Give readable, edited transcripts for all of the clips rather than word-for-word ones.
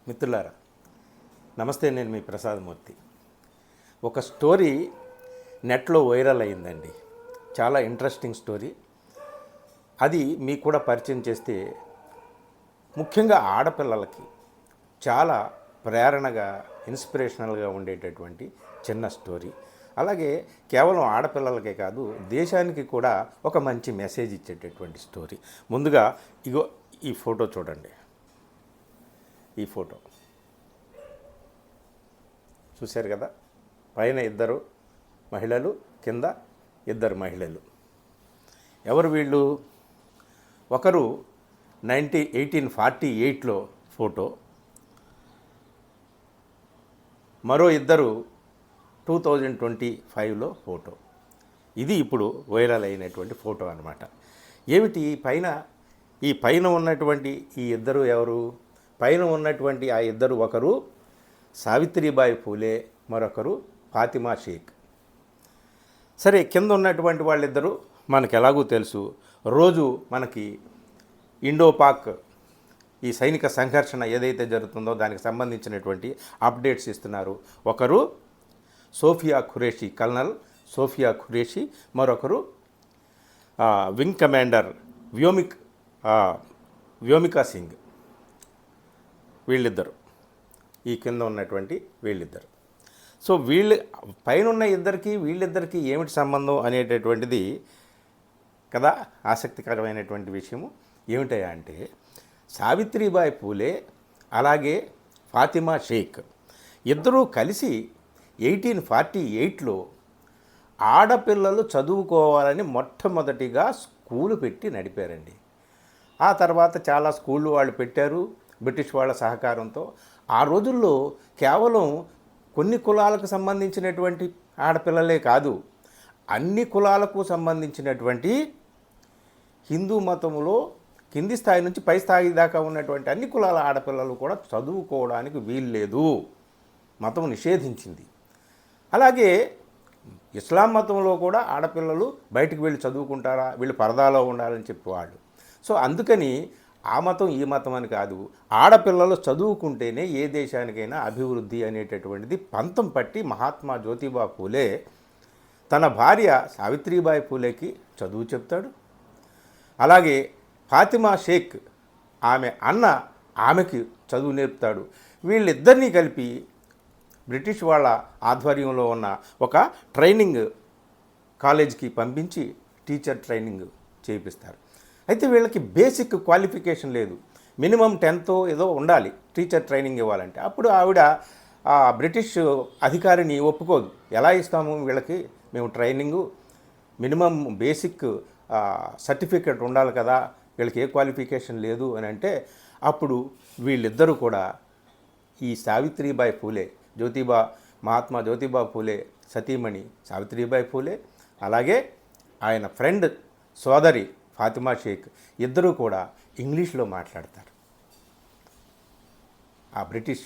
మిత్రులారా నమస్తే, నేను మీ ప్రసాదమూర్తి. ఒక స్టోరీ నెట్లో వైరల్ అయిందండి. చాలా ఇంట్రెస్టింగ్ స్టోరీ. అది మీకు కూడా పరిచయం చేస్తే ముఖ్యంగా ఆడపిల్లలకి చాలా ప్రేరణగా, ఇన్స్పిరేషనల్గా ఉండేటటువంటి చిన్న స్టోరీ. అలాగే కేవలం ఆడపిల్లలకే కాదు, దేశానికి కూడా ఒక మంచి మెసేజ్ ఇచ్చేటటువంటి స్టోరీ. ముందుగా ఇగో ఈ ఫోటో చూడండి. ఈ ఫోటో చూశారు కదా, పైన ఇద్దరు మహిళలు, కింద ఇద్దరు మహిళలు. ఎవరు వీళ్ళు? ఒకరు 1848లో ఫోటో, మరో ఇద్దరు 2025లో ఫోటో. ఇది ఇప్పుడు వైరల్ అయినటువంటి ఫోటో అన్నమాట. ఏమిటి ఈ పైన ఉన్నటువంటి ఈ ఇద్దరు ఎవరు? పైన ఉన్నటువంటి ఆ ఇద్దరు, ఒకరు సావిత్రిబాయి పూలే, మరొకరు ఫాతిమా షేక్. సరే, కింద ఉన్నటువంటి వాళ్ళిద్దరూ మనకు ఎలాగూ తెలుసు. రోజు మనకి ఇండో పాక్ ఈ సైనిక సంఘర్షణ ఏదైతే జరుగుతుందో దానికి సంబంధించినటువంటి అప్డేట్స్ ఇస్తున్నారు. ఒకరు సోఫియా ఖురేషి, కల్నల్ సోఫియా ఖురేషి, మరొకరు వింగ్ కమాండర్ వ్యోమికా సింగ్. వీళ్ళిద్దరు, ఈ కింద ఉన్నటువంటి వీళ్ళిద్దరు. సో పైన ఉన్న ఇద్దరికి వీళ్ళిద్దరికి ఏమిటి సంబంధం అనేటటువంటిది కదా ఆసక్తికరమైనటువంటి విషయము. ఏమిటయా అంటే, సావిత్రిబాయి పూలే అలాగే ఫాతిమా షేక్ ఇద్దరూ కలిసి 1848లో ఆడపిల్లలు చదువుకోవాలని మొట్టమొదటిగా స్కూలు పెట్టి నడిపారండి. ఆ తర్వాత చాలా స్కూళ్ళు వాళ్ళు పెట్టారు బ్రిటిష్ వాళ్ళ సహకారంతో. ఆ రోజుల్లో కేవలం కొన్ని కులాలకు సంబంధించినటువంటి ఆడపిల్లలే కాదు, అన్ని కులాలకు సంబంధించినటువంటి హిందూ మతంలో కింది స్థాయి నుంచి పై స్థాయి దాకా ఉన్నటువంటి అన్ని కులాల ఆడపిల్లలు కూడా చదువుకోవడానికి వీల్లేదు, మతం నిషేధించింది. అలాగే ఇస్లాం మతంలో కూడా ఆడపిల్లలు బయటికి వెళ్ళి చదువుకుంటారా, వీళ్ళు పరదాలో ఉండాలని చెప్పేవాళ్ళు. సో అందుకని ఆ మతం ఈ మతం అని కాదు, ఆడపిల్లలు చదువుకుంటేనే ఏ దేశానికైనా అభివృద్ధి అనేటటువంటిది పంతం పట్టి మహాత్మా జ్యోతిబా పూలే తన భార్య సావిత్రిబాయి పూలేకి చదువు చెప్తాడు. అలాగే ఫాతిమా షేక్ ఆమె అన్న ఆమెకి చదువు నేర్పుతాడు. వీళ్ళిద్దరినీ కలిపి బ్రిటిష్ వాళ్ళ ఆధ్వర్యంలో ఉన్న ఒక ట్రైనింగ్ కాలేజీకి పంపించి టీచర్ ట్రైనింగ్ చేయిస్తారు. అయితే వీళ్ళకి బేసిక్ క్వాలిఫికేషన్ లేదు, మినిమం 10th ఏదో ఉండాలి టీచర్ ట్రైనింగ్ ఇవ్వాలంటే. అప్పుడు ఆవిడ బ్రిటిష్ అధికారిని ఒప్పుకోదు. ఎలా ఇస్తాము వీళ్ళకి మేము ట్రైనింగు, మినిమం బేసిక్ సర్టిఫికెట్ ఉండాలి కదా, వీళ్ళకి ఏ క్వాలిఫికేషన్ లేదు అని అంటే, అప్పుడు వీళ్ళిద్దరూ కూడా ఈ సావిత్రిబాయి పూలే, మహాత్మా జ్యోతిబా పూలే సతీమణి సావిత్రిబాయి పూలే, అలాగే ఆయన ఫ్రెండ్ సోదరి ఫాతిమా షేక్ ఇద్దరూ కూడా ఇంగ్లీష్లో మాట్లాడతారు ఆ బ్రిటిష్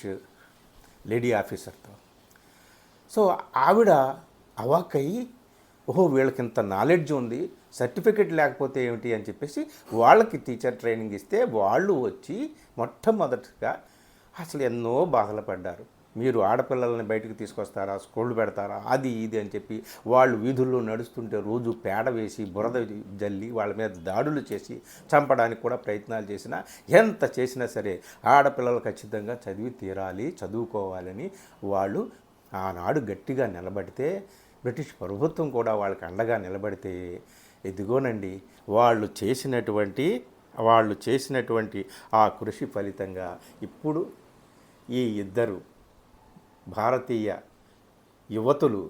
లేడీ ఆఫీసర్తో. సో ఆవిడ అవాక్కయ్యి, ఓహో వీళ్ళకి ఇంత నాలెడ్జ్ ఉంది, సర్టిఫికెట్ లేకపోతే ఏమిటి అని చెప్పేసి వాళ్ళకి టీచర్ ట్రైనింగ్ ఇస్తే వాళ్ళు వచ్చి మొట్టమొదటిగా అసలు ఎన్నో బాధలు పడ్డారు. మీరు ఆడపిల్లల్ని బయటకు తీసుకొస్తారా, స్కూళ్ళు పెడతారా, అది ఇది అని చెప్పి వాళ్ళు వీధుల్లో నడుస్తుంటే రోజు పేడ వేసి బురద జల్లి వాళ్ళ మీద దాడులు చేసి చంపడానికి కూడా ప్రయత్నాలు చేసినా, ఎంత చేసినా సరే ఆడపిల్లలు ఖచ్చితంగా చదివి తీరాలి, చదువుకోవాలని వాళ్ళు ఆనాడు గట్టిగా నిలబడితే, బ్రిటిష్ ప్రభుత్వం కూడా వాళ్ళకి అండగా నిలబడితే, ఇదిగోనండి వాళ్ళు చేసినటువంటి ఆ కృషి ఫలితంగా ఇప్పుడు ఈ ఇద్దరు భారతీయ యువతులు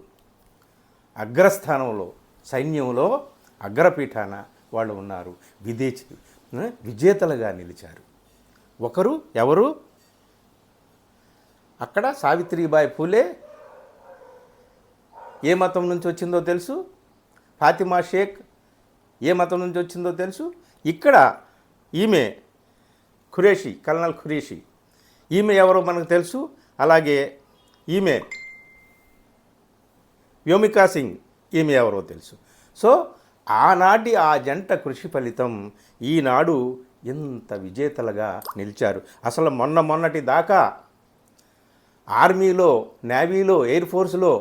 అగ్రస్థానంలో, సైన్యంలో అగ్రపీఠాన వాళ్ళు ఉన్నారు, విజేతలుగా నిలిచారు. ఒకరు ఎవరు? అక్కడ సావిత్రిబాయి పూలే ఏ మతం నుంచి వచ్చిందో తెలుసు, ఫాతిమా షేక్ ఏ మతం నుంచి వచ్చిందో తెలుసు. ఇక్కడ ఈమె ఖురేషి, కల్నల్ ఖురేషి, ఈమె ఎవరో మనకు తెలుసు. అలాగే ఈమె వ్యోమికా సింగ్, ఈమె ఎవరో తెలుసు. సో ఆనాటి ఆ జంట కృషి ఫలితం ఈనాడు ఇంత విజేతలుగా నిలిచారు. అసలు మొన్నటి దాకా ఆర్మీలో, నేవీలో, ఎయిర్ ఫోర్స్లో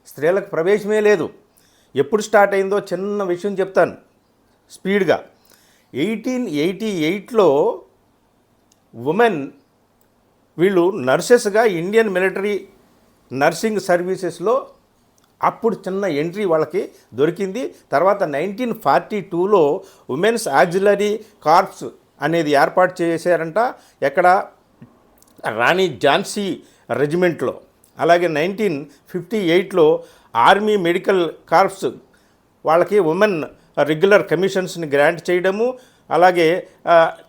స్త్రీలకు ప్రవేశమే లేదు. ఎప్పుడు స్టార్ట్ అయిందో చిన్న విషయం చెప్తాను స్పీడ్గా. 1888లో ఉమెన్ వీళ్ళు నర్సెస్గా ఇండియన్ మిలిటరీ నర్సింగ్ సర్వీసెస్లో అప్పుడు చిన్న ఎంట్రీ వాళ్ళకి దొరికింది. తర్వాత 1942లో ఉమెన్స్ ఆక్సిలరీ కార్ప్స్ అనేది ఏర్పాటు చేశారంట. ఎక్కడ? రాణి ఝాన్సీ రెజిమెంట్లో. అలాగే 1958లో ఆర్మీ మెడికల్ కార్ప్స్ వాళ్ళకి ఉమెన్ రెగ్యులర్ కమిషన్స్ని గ్రాంట్ చేయడము, అలాగే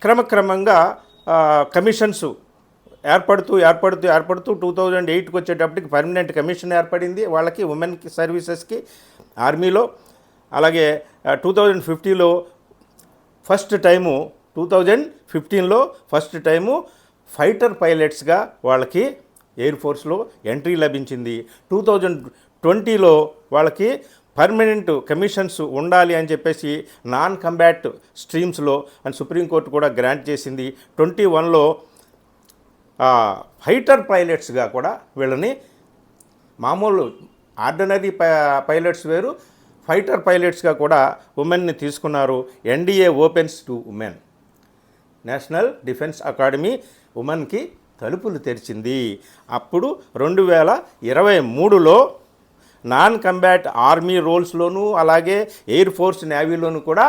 క్రమక్రమంగా కమిషన్స్ ఏర్పడుతూ 2008కి వచ్చేటప్పటికి పర్మనెంట్ కమిషన్ ఏర్పడింది వాళ్ళకి, ఉమెన్ సర్వీసెస్కి ఆర్మీలో. అలాగే 2015లో ఫస్ట్ టైము 2015లో ఫస్ట్ టైము ఫైటర్ పైలట్స్గా వాళ్ళకి ఎయిర్ ఫోర్స్లో ఎంట్రీ లభించింది. 2020లో వాళ్ళకి పర్మనెంట్ కమిషన్స్ ఉండాలి అని చెప్పేసి నాన్ కంబాట్ స్ట్రీమ్స్లో అని సుప్రీంకోర్టు కూడా గ్రాంట్ చేసింది. 21లో ఫైటర్ పైలట్స్గా కూడా వీళ్ళని, మామూలు ఆర్డినరీ పైలట్స్ వేరు, ఫైటర్ పైలట్స్గా కూడా ఉమెన్ని తీసుకున్నారు. NDA opens to women, national defence academy ఉమెన్కి తలుపులు తెరిచింది. అప్పుడు 2023లో నాన్ కంబాట్ ఆర్మీ రోల్స్లోనూ అలాగే ఎయిర్ ఫోర్స్, నేవీలోనూ కూడా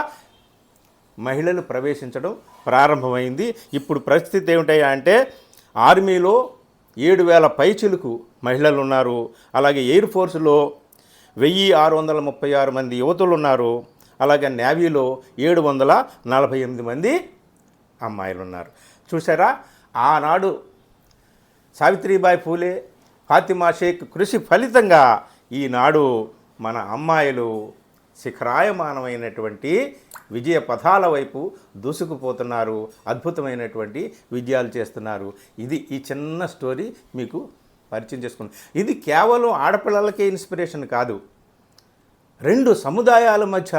మహిళలు ప్రవేశించడం ప్రారంభమైంది. ఇప్పుడు పరిస్థితి ఏమిటయ్యా అంటే ఆర్మీలో 7,000 పైచిలుకు మహిళలు ఉన్నారు. అలాగే ఎయిర్ ఫోర్స్లో 1,636 మంది యువతులు ఉన్నారు. అలాగే నేవీలో 748 మంది అమ్మాయిలు ఉన్నారు. చూసారా, ఆనాడు సావిత్రిబాయి ఫూలే, ఫాతిమా షేక్ కృషి ఫలితంగా ఈనాడు మన అమ్మాయిలు శిఖరాయమానమైనటువంటి విజయ పథాల వైపు దూసుకుపోతున్నారు. అద్భుతమైనటువంటి విజయాలు చేస్తున్నారు. ఇది ఈ చిన్న స్టోరీ మీకు పరిచయం చేసుకున్నాను. ఇది కేవలం ఆడపిల్లలకే ఇన్స్పిరేషన్ కాదు, రెండు సముదాయాల మధ్య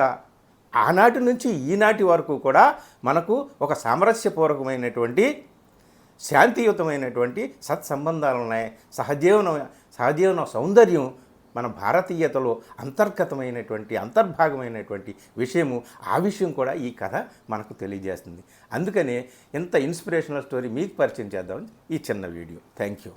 ఆనాటి నుంచి ఈనాటి వరకు కూడా మనకు ఒక సామరస్యపూర్వకమైనటువంటి, శాంతియుతమైనటువంటి సత్సంబంధాలు ఉన్నాయి. సహజీవన సౌందర్యం మన భారతీయతలో అంతర్గతమైనటువంటి, అంతర్భాగమైనటువంటి విషయము. ఆ విషయం కూడా ఈ కథ మనకు తెలియజేస్తుంది. అందుకనే ఇంత ఇన్స్పిరేషనల్ స్టోరీ మీకు పరిచయం చేద్దామని ఈ చిన్న వీడియో. Thank you.